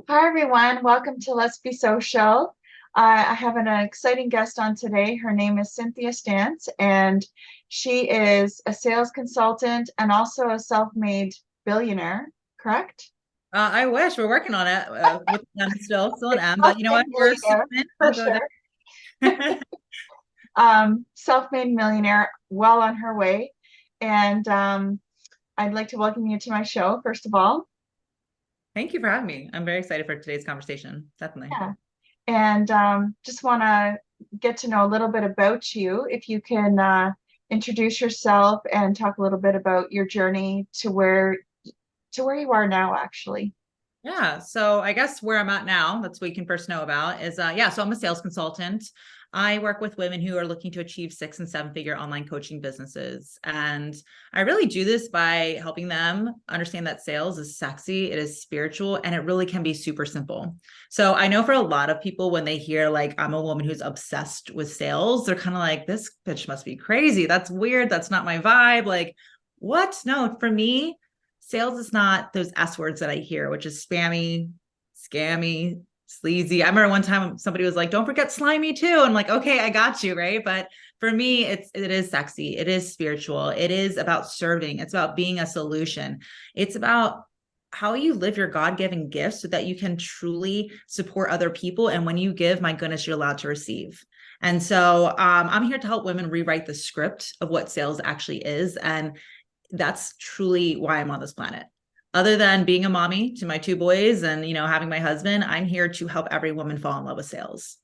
Hi, everyone. Welcome to Let's Be Social. I have an exciting guest on today. Her name is Cynthia Stant, and she is a sales consultant and also a self-made billionaire, correct? I wish we're working on it with M still an M, but you know what? Self-made We're millionaire, human. for We'll go sure. there. Self-made millionaire, well on her way. And I'd like to welcome you to my show, first of all. Thank you for having me. I'm very excited for today's conversation. Definitely. Yeah. And just want to get to know a little bit about you. If you can introduce yourself and talk a little bit about your journey to where you are now, actually. Yeah. So I guess where I'm at now, that's what you can first know about is, so I'm a sales consultant. I work with women who are looking to achieve 6 and 7 figure online coaching businesses. And I really do this by helping them understand that sales is sexy, it is spiritual, and it really can be super simple. So I know for a lot of people, when they hear like, I'm a woman who's obsessed with sales, they're kind of like, this bitch must be crazy. That's weird. That's not my vibe. Like, what? No, for me, sales is not those S words that I hear, which is spammy, scammy, sleazy. I remember one time somebody was like, don't forget slimy too. I'm like, okay, I got you. Right. But for me, it is sexy. It is spiritual. It is about serving. It's about being a solution. It's about how you live your God-given gifts so that you can truly support other people. And when you give, my goodness, you're allowed to receive. And so I'm here to help women rewrite the script of what sales actually is. And that's truly why I'm on this planet. Other than being a mommy to my 2 boys and, having my husband, I'm here to help every woman fall in love with sales.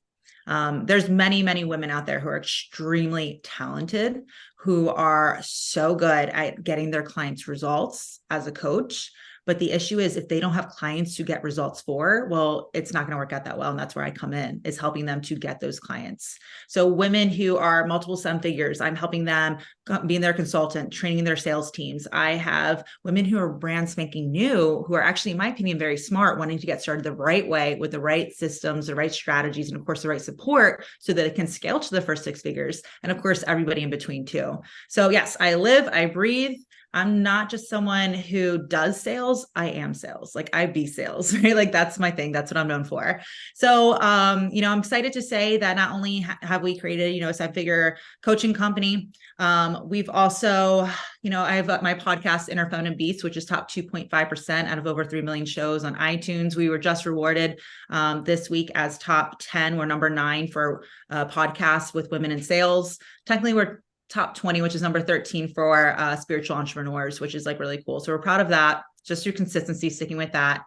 There's many, many women out there who are extremely talented, who are so good at getting their clients results as a coach. But the issue is if they don't have clients to get results for, well, it's not going to work out that well. And that's where I come in, is helping them to get those clients. So women who are multiple 7 figures, I'm helping them being their consultant, training their sales teams. I have women who are brand spanking new, who are actually, in my opinion, very smart, wanting to get started the right way with the right systems, the right strategies, and of course, the right support so that it can scale to the first 6 figures. And of course, everybody in between too. So yes, I live, I breathe. I'm not just someone who does sales. I am sales. Like I be sales, right? Like that's my thing. That's what I'm known for. So, I'm excited to say that not only have we created, a 7 figure coaching company, we've also, I have my podcast, Inner Phone and Beats, which is top 2.5% out of over 3 million shows on iTunes. We were just rewarded this week as top 10. We're number 9 for podcasts with women in sales. Technically, we're top 20, which is number 13 for spiritual entrepreneurs, which is like really cool. So we're proud of that, just through consistency, sticking with that.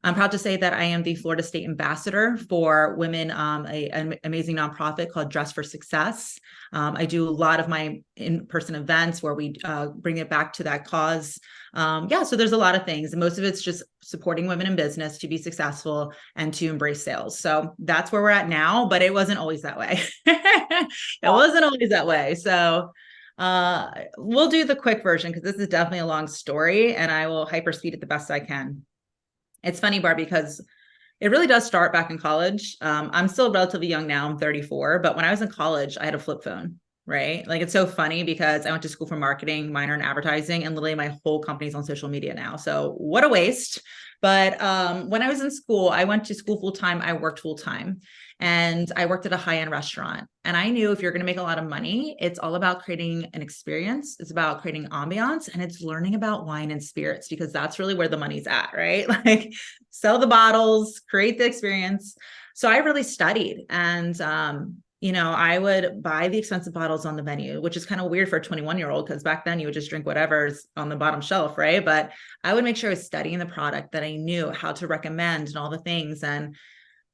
I'm proud to say that I am the Florida State Ambassador for women, an amazing nonprofit called Dress for Success. I do a lot of my in-person events where we bring it back to that cause. So there's a lot of things, and most of it's just supporting women in business to be successful and to embrace sales. So that's where we're at now, but it wasn't always that way. It wasn't always that way. So we'll do the quick version because this is definitely a long story, and I will hyperspeed it the best I can. It's funny, Barbie, because it really does start back in college. I'm still relatively young now. I'm 34, but when I was in college, I had a flip phone, right? Like it's so funny because I went to school for marketing, minor in advertising, and literally my whole company's on social media now. So what a waste. But when I was in school, I went to school full time. I worked full time, and I worked at a high end restaurant. And I knew if you're going to make a lot of money, it's all about creating an experience. It's about creating ambiance, and it's learning about wine and spirits because that's really where the money's at, right? Like sell the bottles, create the experience. So I really studied, and I would buy the expensive bottles on the menu, which is kind of weird for a 21-year-old because back then you would just drink whatever's on the bottom shelf, right? But I would make sure I was studying the product, that I knew how to recommend and all the things. And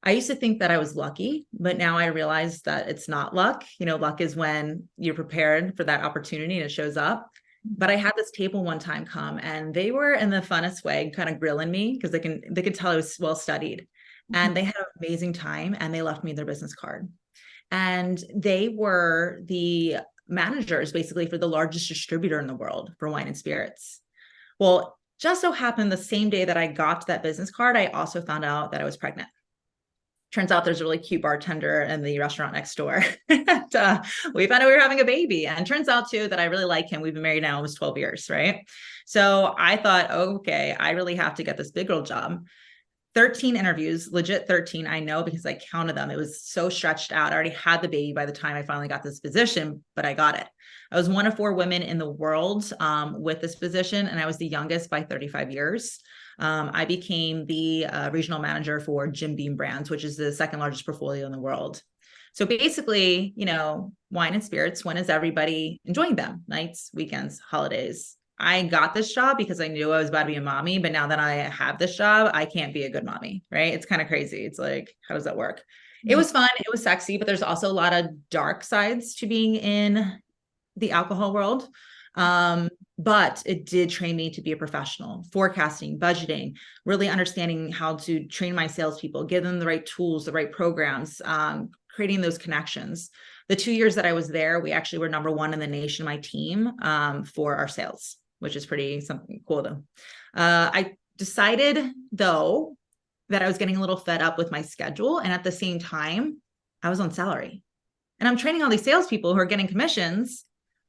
I used to think that I was lucky, but now I realize that it's not luck. Luck is when you're prepared for that opportunity and it shows up. But I had this table one time come, and they were in the funnest way kind of grilling me because they could tell I was well studied. And they had an amazing time, and they left me their business card. And they were the managers basically for the largest distributor in the world for wine and spirits. Well, just so happened the same day that I got that business card, I also found out that I was pregnant. Turns out there's a really cute bartender in the restaurant next door. And, we found out we were having a baby. And turns out too that I really like him. We've been married now almost 12 years, right? So I thought, okay, I really have to get this big girl job. 13 interviews, legit 13. I know because I counted them. It was so stretched out. I already had the baby by the time I finally got this position, but I got it. I was one of 4 women in the world with this position, and I was the youngest by 35 years. I became the regional manager for Jim Beam Brands, which is the second largest portfolio in the world. So basically, wine and spirits, when is everybody enjoying them? Nights, weekends, holidays. I got this job because I knew I was about to be a mommy, but now that I have this job, I can't be a good mommy, right? It's kind of crazy. It's like, how does that work? It was fun. It was sexy, but there's also a lot of dark sides to being in the alcohol world. But it did train me to be a professional, forecasting, budgeting, really understanding how to train my salespeople, give them the right tools, the right programs, creating those connections. The 2 years that I was there, we actually were number 1 in the nation, my team, for our sales, which is pretty something cool though. I decided though that I was getting a little fed up with my schedule. And at the same time, I was on salary and I'm training all these salespeople who are getting commissions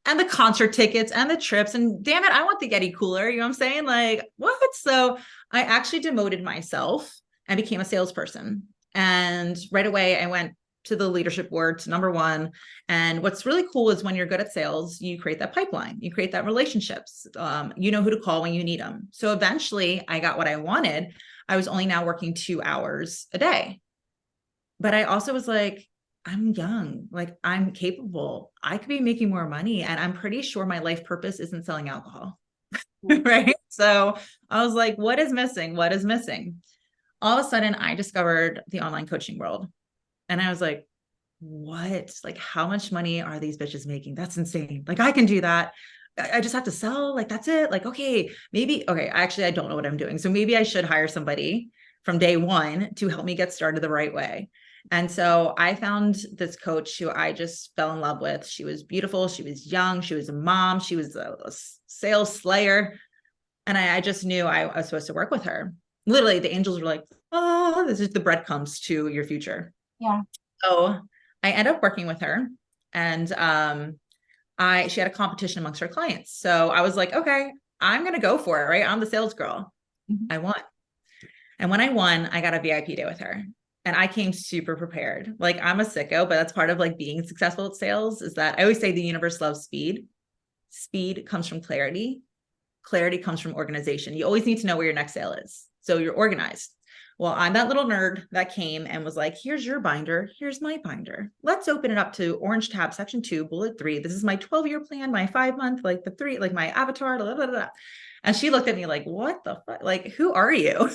and the concert tickets and the trips. And damn it, I want the Yeti cooler. You know what I'm saying? Like, what? So I actually demoted myself and became a salesperson. And right away, I went to the leadership board to number 1. And what's really cool is when you're good at sales, you create that pipeline, you create that relationships. You know who to call when you need them. So eventually I got what I wanted. I was only now working 2 hours a day. But I also was like, I'm young, like I'm capable. I could be making more money. And I'm pretty sure my life purpose isn't selling alcohol. Right. So I was like, what is missing? What is missing? All of a sudden I discovered the online coaching world. And I was like, what? Like, how much money are these bitches making? That's insane. Like, I can do that. I just have to sell. Like, that's it. Like, okay, maybe, okay, actually, I don't know what I'm doing. So maybe I should hire somebody from day 1 to help me get started the right way. And so I found this coach who I just fell in love with. She was beautiful. She was young. She was a mom. She was a sales slayer. And I just knew I was supposed to work with her. Literally, the angels were like, oh, this is the breadcrumbs to your future. Yeah. So I ended up working with her, and she had a competition amongst her clients. So I was like, okay, I'm going to go for it. Right. I'm the sales girl. I won. And when I won, I got a VIP day with her, and I came super prepared. Like, I'm a sicko, but that's part of like being successful at sales is that I always say the universe loves speed. Speed comes from clarity. Clarity comes from organization. You always need to know where your next sale is. So you're organized. Well, I'm that little nerd that came and was like, here's your binder. Here's my binder. Let's open it up to orange tab, section 2, bullet 3. This is my 12-year plan, my 5-month, like the 3, like my avatar, blah, blah, blah. And she looked at me like, what the fuck? Like, who are you?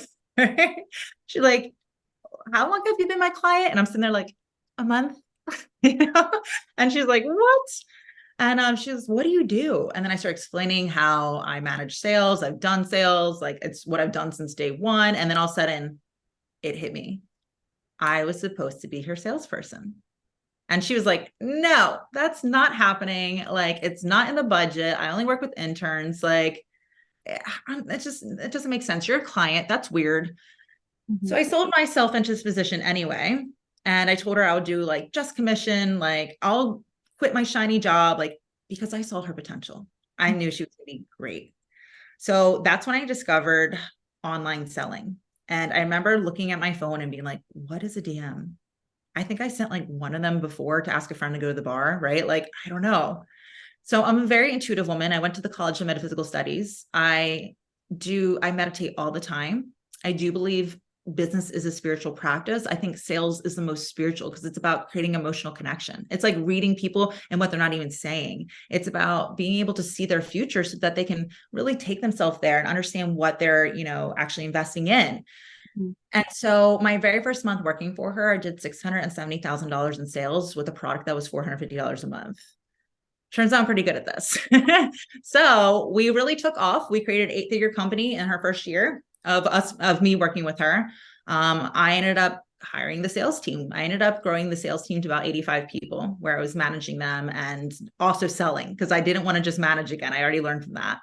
She's like, how long have you been my client? And I'm sitting there like, a month, And she's like, what? And she was, what do you do? And then I started explaining how I manage sales. I've done sales, like it's what I've done since day 1. And then all of a sudden it hit me. I was supposed to be her salesperson. And she was like, no, that's not happening. Like, it's not in the budget. I only work with interns. Like, it doesn't make sense. You're a client. That's weird. So I sold myself into this position anyway. And I told her I would do like just commission, like I'll quit my shiny job, like, because I saw her potential. I knew she was going to be great. So that's when I discovered online selling. And I remember looking at my phone and being like, what is a DM? I think I sent like one of them before to ask a friend to go to the bar, right? Like, I don't know. So I'm a very intuitive woman. I went to the College of Metaphysical Studies. I meditate all the time. I do believe business is a spiritual practice. I think sales is the most spiritual because it's about creating emotional connection. It's like reading people and what they're not even saying. It's about being able to see their future so that they can really take themselves there and understand what they're, actually investing in. And so my very first month working for her, I did $670,000 in sales with a product that was $450 a month. Turns out I'm pretty good at this. So we really took off. We created an 8-figure company in her first year of me working with her. I ended up hiring the sales team. I ended up growing the sales team to about 85 people where I was managing them and also selling because I didn't want to just manage again. I already learned from that.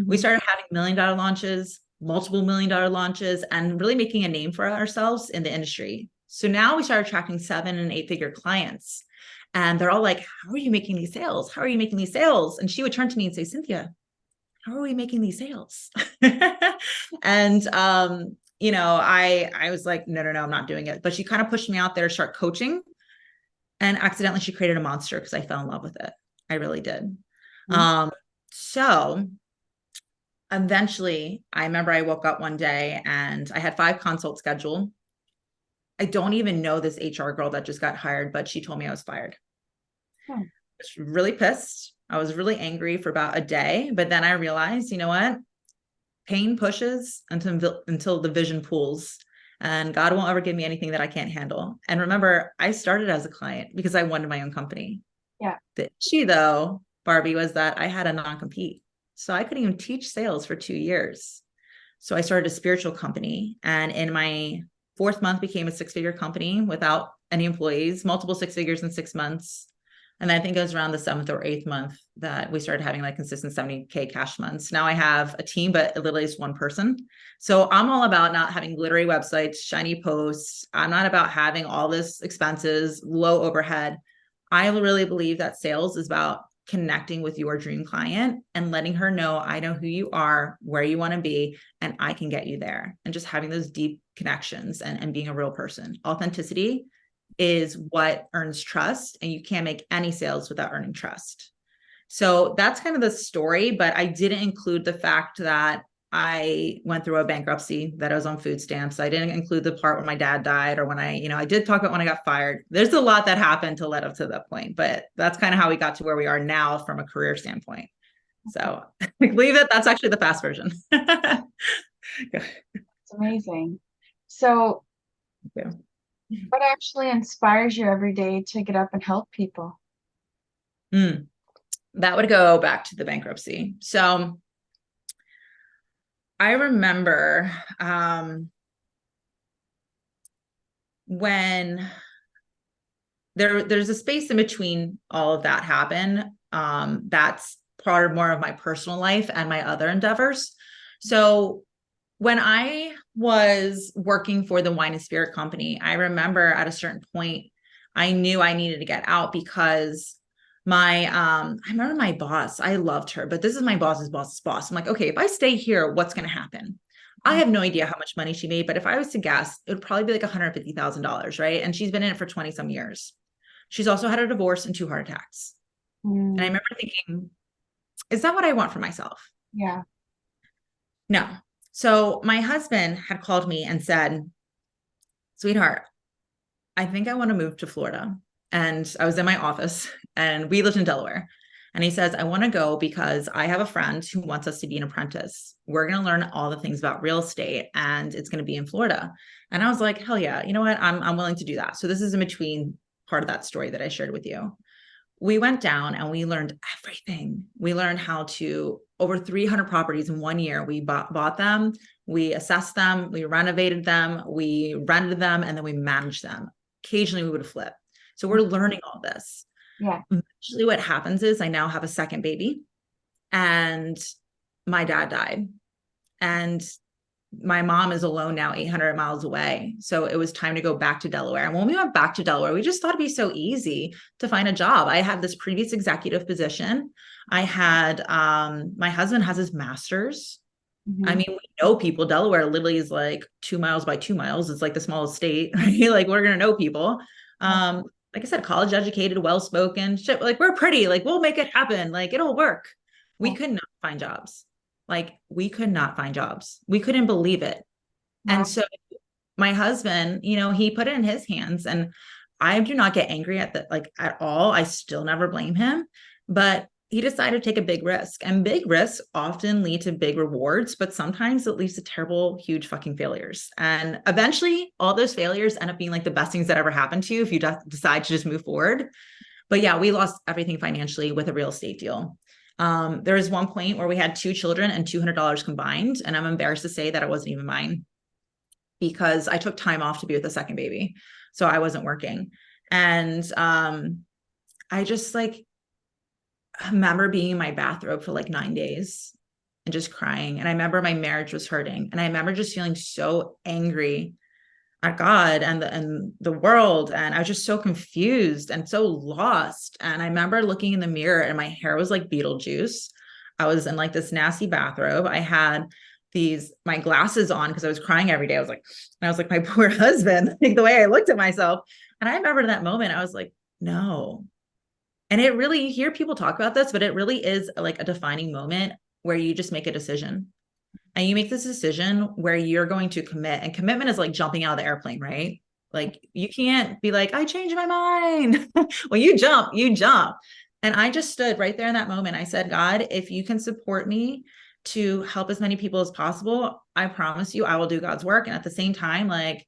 We started having $1 million launches, multiple $1 million launches, and really making a name for ourselves in the industry. So now we started attracting 7- and 8-figure clients. And they're all like, how are you making these sales? How are you making these sales? And she would turn to me and say, Cynthia, how are we making these sales? And I was like, no, I'm not doing it. But she kind of pushed me out there to start coaching. And accidentally she created a monster because I fell in love with it. I really did. So eventually I remember I woke up one day and I had 5 consults scheduled. I don't even know this HR girl that just got hired, but she told me I was fired. I was really pissed. I was really angry for about a day, but then I realized, you know what? Pain pushes until the vision pulls, and God won't ever give me anything that I can't handle. And remember, I started as a client because I wanted my own company. Yeah. The issue though, Barbie, was that I had a non-compete. So I couldn't even teach sales for 2 years. So I started a spiritual company, and in my 4th month became a 6-figure company without any employees, multiple 6 figures in 6 months. And I think it was around the 7th or 8th month that we started having like consistent 70K cash months. Now I have a team, but it literally is one person. So I'm all about not having glittery websites, shiny posts. I'm not about having all this expenses, low overhead. I really believe that sales is about connecting with your dream client and letting her know, I know who you are, where you want to be, and I can get you there. And just having those deep connections and being a real person. Authenticity is what earns trust, and you can't make any sales without earning trust. So that's kind of the story, but I didn't include the fact that I went through a bankruptcy, that I was on food stamps. I didn't include the part when my dad died, or when I did talk about when I got fired. There's a lot that happened to lead up to that point, but that's kind of how we got to where we are now from a career standpoint. So believe it, that's actually the fast version. It's amazing. So Yeah. what actually inspires you every day to get up and help people? That would go back to the bankruptcy. So I remember when there's a space in between all of that happened. That's part of more of my personal life and my other endeavors. So when I was working for the wine and spirit company, I remember at a certain point, I knew I needed to get out because I remember my boss, I loved her, but this is my boss's boss's boss. I'm like, okay, if I stay here, what's going to happen? I have no idea how much money she made, but if I was to guess, it would probably be like $150,000, right? And she's been in it for 20 some years. She's also had a divorce and 2 heart attacks. And I remember thinking, is that what I want for myself? Yeah. No. So my husband had called me and said, sweetheart, I think I want to move to Florida. And I was in my office and we lived in Delaware. And he says, I want to go because I have a friend who wants us to be an apprentice. We're going to learn all the things about real estate and it's going to be in Florida. And I was like, hell yeah, you know what? I'm willing to do that. So this is in between part of that story that I shared with you. We went down and we learned everything. We learned how to over 300 properties in 1 year. We bought them, we assessed them, we renovated them, we rented them, and then we managed them. Occasionally we would flip. So we're learning all this. Yeah. Eventually what happens is I now have a second baby and my dad died. And my mom is alone now 800 miles away. So it was time to go back to Delaware. And when we went back to Delaware, we just thought it'd be so easy to find a job. I had this previous executive position. I had, my husband has his master's. I mean, we know people. Delaware literally is like 2 miles by 2 miles. It's like the smallest state, right? Like we're going to know people. Like I said, college educated, well-spoken, shit. Like we're pretty, like we'll make it happen. Like it'll work. We could not find jobs. Like we could not find jobs. We couldn't believe it. Wow. And so my husband, he put it in his hands, and I do not get angry at that, like at all. I still never blame him, but he decided to take a big risk, and big risks often lead to big rewards, but sometimes it leads to terrible, huge fucking failures. And eventually all those failures end up being like the best things that ever happened to you if you decide to just move forward. But yeah, we lost everything financially with a real estate deal. There was one point where we had 2 children and $200 combined. And I'm embarrassed to say that it wasn't even mine because I took time off to be with the second baby. So I wasn't working. And I just like remember being in my bathrobe for like 9 days and just crying. And I remember my marriage was hurting. And I remember just feeling so angry at God and the world. And I was just so confused and so lost. And I remember looking in the mirror and my hair was like Beetlejuice. I was in like this nasty bathrobe. I had my glasses on because I was crying every day. I was like, my poor husband, like the way I looked at myself. And I remember that moment, I was like, no. And it really, you hear people talk about this, but it really is like a defining moment where you just make a decision. And you make this decision where you're going to commit. And commitment is like jumping out of the airplane, right? Like you can't be like, I changed my mind. Well, you jump, you jump. And I just stood right there in that moment. I said, God, if you can support me to help as many people as possible, I promise you I will do God's work. And at the same time, like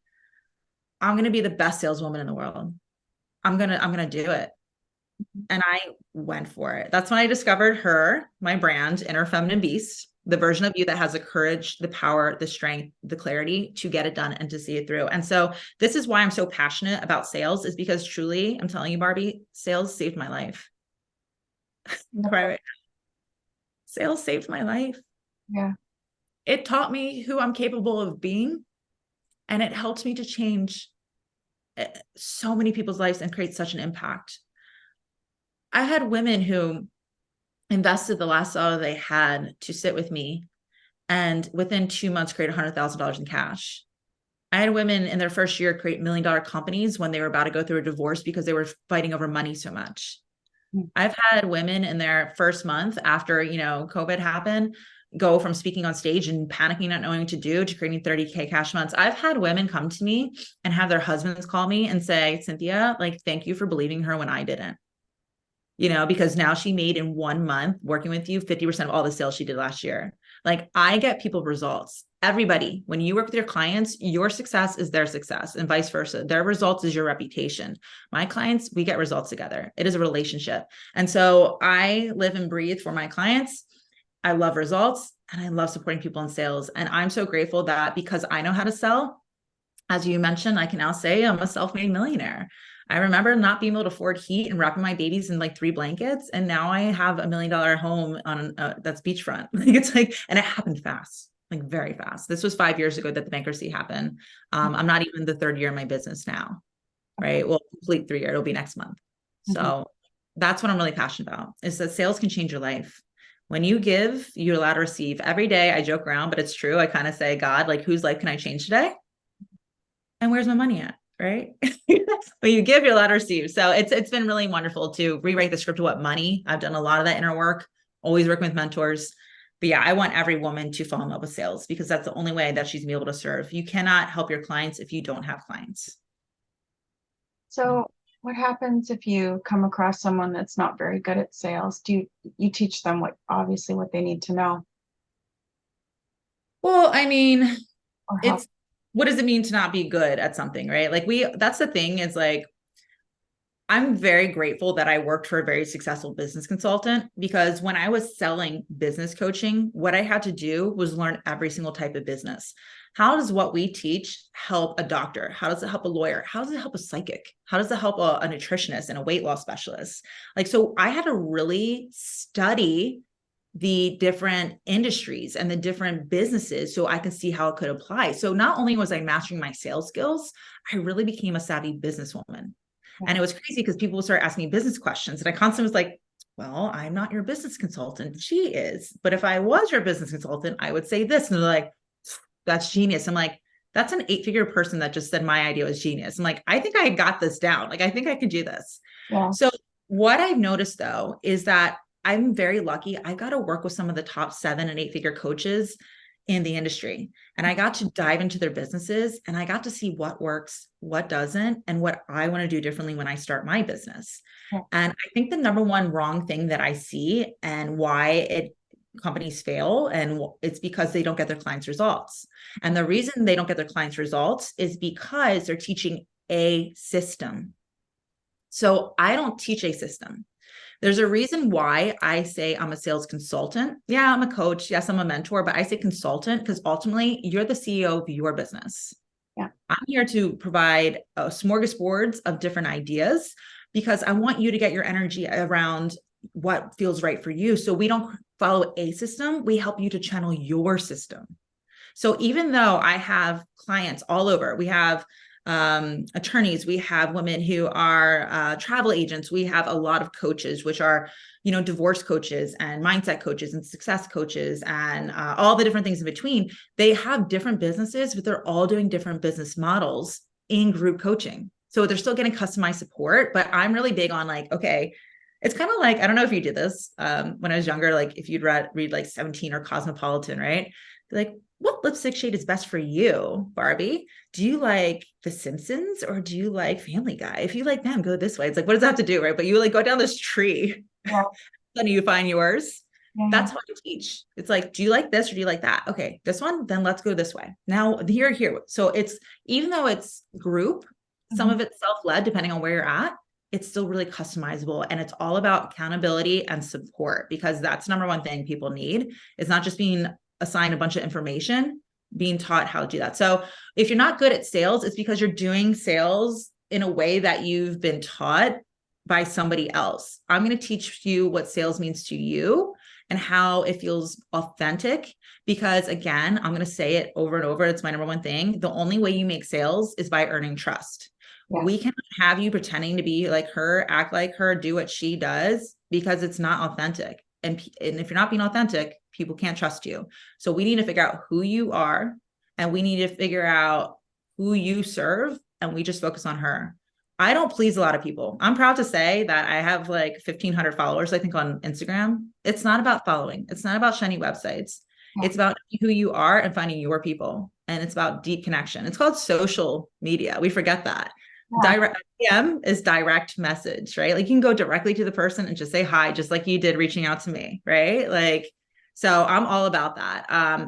I'm going to be the best saleswoman in the world. I'm going to do it. And I went for it. That's when I discovered her, my brand, Inner Feminine Beast, the version of you that has the courage, the power, the strength, the clarity to get it done and to see it through. And so this is why I'm so passionate about sales, is because truly, I'm telling you, Barbie, sales saved my life. Right. Sales saved my life. Yeah. It taught me who I'm capable of being. And it helped me to change so many people's lives and create such an impact. I had women who invested the last dollar they had to sit with me, and within 2 months create $100,000 in cash. I had women in their first year create $1 million companies when they were about to go through a divorce because they were fighting over money so much. I've had women in their first month after, COVID happened, go from speaking on stage and panicking, not knowing what to do, to creating 30K cash months. I've had women come to me and have their husbands call me and say, Cynthia, like, thank you for believing her when I didn't. Because now she made in 1 month working with you 50% of all the sales she did last year. Like I get people results. Everybody, when you work with your clients, your success is their success and vice versa. Their results is your reputation. My clients, we get results together. It is a relationship. And so I live and breathe for my clients. I love results and I love supporting people in sales. And I'm so grateful that because I know how to sell, as you mentioned, I can now say I'm a self-made millionaire. I remember not being able to afford heat and wrapping my babies in like 3 blankets. And now I have $1 million home on that's beachfront. And it happened fast, like very fast. This was 5 years ago that the bankruptcy happened. I'm not even the 3rd year in my business now, right? Well, complete 3 year, it'll be next month. So that's what I'm really passionate about, is that sales can change your life. When you give, you're allowed to receive. Every day I joke around, but it's true. I kind of say, God, like whose life can I change today? And where's my money at? Right? When you give, you're allowed to receive. So it's been really wonderful to rewrite the script of what money. I've done a lot of that inner work, always working with mentors. But yeah, I want every woman to fall in love with sales because that's the only way that she's gonna be able to serve. You cannot help your clients if you don't have clients. So what happens if you come across someone that's not very good at sales? Do you teach them what they need to know? Well, I mean, Or help? what does it mean to not be good at something, right? Like that's the thing, is like, I'm very grateful that I worked for a very successful business consultant, because when I was selling business coaching, what I had to do was learn every single type of business. How does what we teach help a doctor? How does it help a lawyer? How does it help a psychic? How does it help a nutritionist and a weight loss specialist? Like, so I had to really study the different industries and the different businesses so I can see how it could apply. So not only was I mastering my sales skills, I really became a savvy businesswoman. And it was crazy because people would start asking me business questions. And I constantly was like, well, I'm not your business consultant. She is. But if I was your business consultant, I would say this. And they're like, that's genius. I'm like, that's an 8-figure person that just said my idea was genius. I'm like, I think I got this down. Like, I think I can do this. Yeah. So what I've noticed though, is that I'm very lucky. I got to work with some of the top 7 and 8-figure coaches in the industry. And I got to dive into their businesses and I got to see what works, what doesn't, and what I want to do differently when I start my business. Yeah. And I think the number one wrong thing that I see and why companies fail, and it's because they don't get their clients results. And the reason they don't get their clients results is because they're teaching a system. So I don't teach a system. There's a reason why I say I'm a sales consultant. Yeah, I'm a coach. Yes, I'm a mentor, but I say consultant because ultimately you're the CEO of your business. Yeah. I'm here to provide a smorgasbord of different ideas because I want you to get your energy around what feels right for you. So we don't follow a system. We help you to channel your system. So even though I have clients all over, we have attorneys, we have women who are travel agents, we have a lot of coaches, which are, divorce coaches and mindset coaches and success coaches and all the different things in between. They have different businesses, but they're all doing different business models in group coaching. So they're still getting customized support, but I'm really big on like, okay, it's kind of like, I don't know if you did this when I was younger, like if you'd read like 17 or Cosmopolitan, right? Like, what lipstick shade is best for you, Barbie? Do you like The Simpsons or do you like Family Guy? If you like them, go this way. It's like, what does that have to do, right? But you like go down this tree, Yeah. then you find yours. Yeah. That's what I teach. It's like, do you like this or do you like that? Okay, this one, then let's go this way. Now here. So it's, even though it's group, some of it's self-led, depending on where you're at, it's still really customizable. And it's all about accountability and support, because that's number one thing people need. It's not just being assigned a bunch of information, being taught how to do that. So if you're not good at sales, it's because you're doing sales in a way that you've been taught by somebody else. I'm going to teach you what sales means to you and how it feels authentic. Because again, I'm going to say it over and over. It's my number one thing. The only way you make sales is by earning trust. Yeah. We cannot have you pretending to be like her, act like her, do what she does, because it's not authentic. And if you're not being authentic, people can't trust you. So we need to figure out who you are, and we need to figure out who you serve, and we just focus on her. I don't please a lot of people. I'm proud to say that I have like 1,500 followers, I think, on Instagram. It's not about following. It's not about shiny websites. Yeah. It's about who you are and finding your people. And it's about deep connection. It's called social media. We forget that. Yeah. Direct DM is direct message, right? Like you can go directly to the person and just say hi, just like you did reaching out to me, right? Like, so I'm all about that.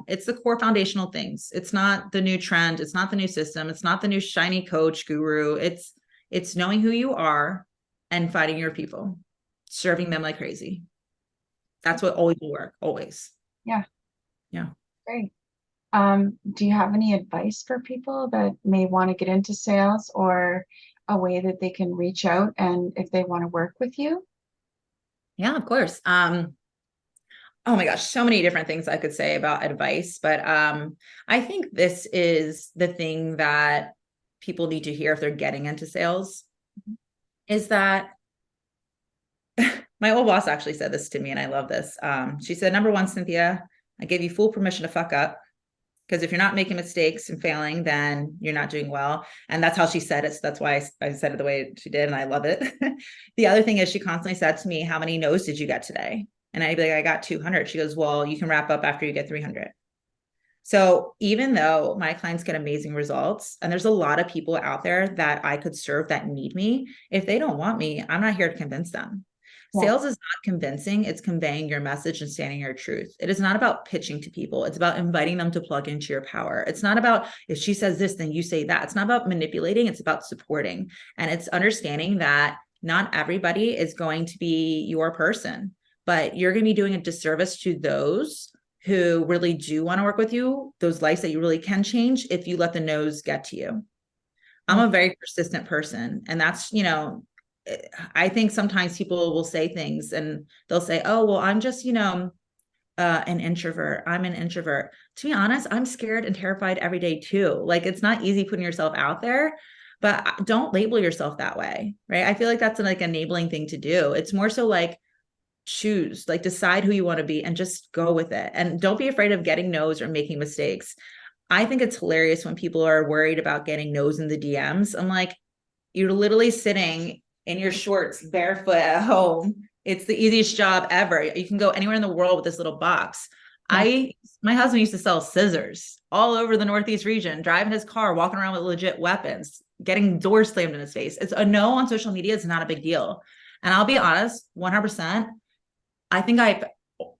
It's the core foundational things. It's not the new trend. It's not the new system. It's not the new shiny coach guru. It's knowing who you are and finding your people, serving them like crazy. That's what always will work, always. Yeah. Yeah. Great. Do you have any advice for people that may want to get into sales, or a way that they can reach out and if they want to work with you? Yeah, of course. Oh my gosh, so many different things I could say about advice, but I think this is the thing that people need to hear if they're getting into sales, is that my old boss actually said this to me, and I love this. She said, number one, Cynthia, I gave you full permission to fuck up. Because if you're not making mistakes and failing, then you're not doing well. And that's how she said it. So that's why I said it the way she did. And I love it. The other thing is, she constantly said to me, how many no's did you get today? And I'd be like, I got 200. She goes, well, you can wrap up after you get 300. So even though my clients get amazing results, and there's a lot of people out there that I could serve that need me, if they don't want me, I'm not here to convince them. Yeah. Sales is not convincing. It's conveying your message and standing your truth. It is not about pitching to people. It's about inviting them to plug into your power. It's not about, if she says this, then you say that. It's not about manipulating. It's about supporting. And it's understanding that not everybody is going to be your person, but you're going to be doing a disservice to those who really do want to work with you, those lives that you really can change, if you let the no's get to you. I'm a very persistent person. And that's, I think sometimes people will say things and they'll say, oh, well, I'm just, an introvert. I'm an introvert. To be honest, I'm scared and terrified every day too. Like, it's not easy putting yourself out there, but don't label yourself that way, right? I feel like that's like an enabling thing to do. It's more so like, choose, like decide who you want to be and just go with it. And don't be afraid of getting no's or making mistakes. I think it's hilarious when people are worried about getting no's in the DMs. I'm like, you're literally sitting in your shorts barefoot at home. It's the easiest job ever. You can go anywhere in the world with this little box. Yeah. My husband used to sell scissors all over the Northeast region, driving his car, walking around with legit weapons, getting doors slammed in his face. It's a no on social media. It's not a big deal. And I'll be honest, 100%. I think I've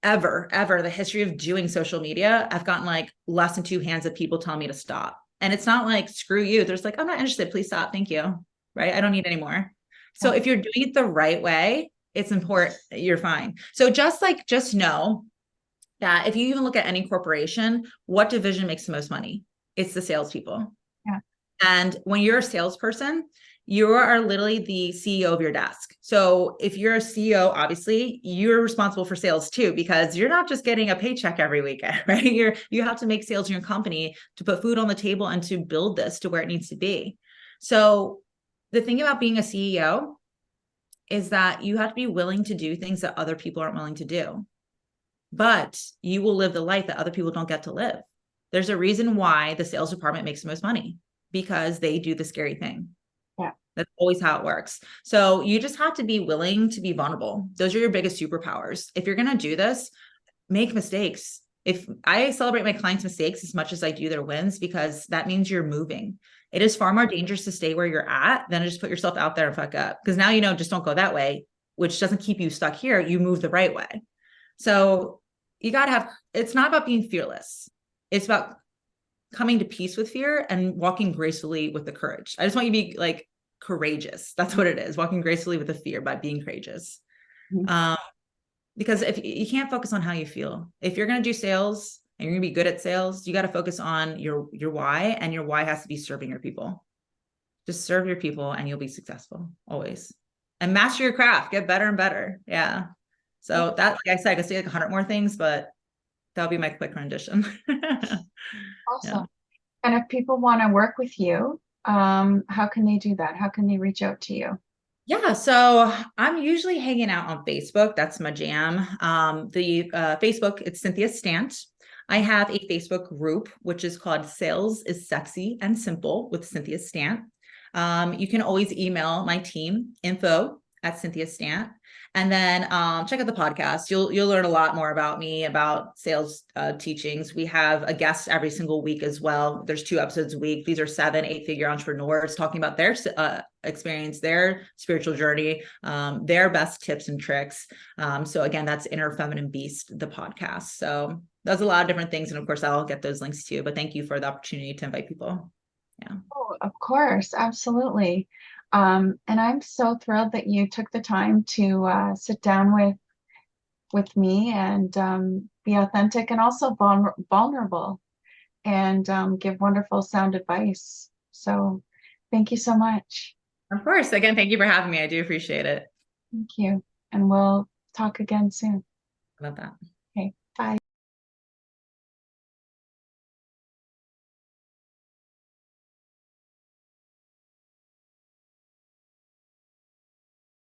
the history of doing social media, I've gotten like less than 2 hands of people telling me to stop. And it's not like, screw you. There's like, I'm not interested. Please stop. Thank you. Right. I don't need any more. So if you're doing it the right way, it's important. You're fine. So just know that if you even look at any corporation, what division makes the most money? It's the salespeople. Yeah. And when you're a salesperson, you are literally the CEO of your desk. So if you're a CEO, obviously you're responsible for sales too, because you're not just getting a paycheck every weekend, right? You have to make sales in your company to put food on the table and to build this to where it needs to be. So the thing about being a CEO is that you have to be willing to do things that other people aren't willing to do, but you will live the life that other people don't get to live. There's a reason why the sales department makes the most money, because they do the scary thing. Yeah. That's always how it works. So you just have to be willing to be vulnerable. Those are your biggest superpowers. If you're going to do this, make mistakes. If I celebrate my clients' mistakes as much as I do their wins, because that means you're moving. It is far more dangerous to stay where you're at than to just put yourself out there and fuck up. Because now, just don't go that way, which doesn't keep you stuck here. You move the right way. So you got to have, it's not about being fearless. It's about coming to peace with fear and walking gracefully with the courage. I just want you to be like courageous. That's what it is. Walking gracefully with the fear by being courageous. Mhm. Because if you can't focus on how you feel, if you're going to do sales and you're going to be good at sales, you got to focus on your why, and your why has to be serving your people. Just serve your people and you'll be successful always. And master your craft, get better and better. Yeah. So that, like I said, I could say like 100 more things, but that'll be my quick rendition. Awesome. Yeah. And if people want to work with you, how can they do that? How can they reach out to you? Yeah, so I'm usually hanging out on Facebook. That's my jam. The Facebook, it's Cynthia Stant. I have a Facebook group, which is called Sales is Sexy and Simple with Cynthia Stant. You can always email my team, info@Cynthia Stant. And then check out the podcast. You'll learn a lot more about me, about sales teachings. We have a guest every single week as well. There's 2 episodes a week. These are 7, 8-figure entrepreneurs talking about their experience, their spiritual journey, their best tips and tricks. So again, that's Inner Feminine Beast, the podcast. So there's a lot of different things. And of course, I'll get those links too. But thank you for the opportunity to invite people. Yeah. Oh, of course, absolutely. And I'm so thrilled that you took the time to sit down with me and be authentic and also vulnerable and give wonderful sound advice. So thank you so much. Of course. Again, thank you for having me. I do appreciate it. Thank you. And we'll talk again soon. About that. Okay, bye.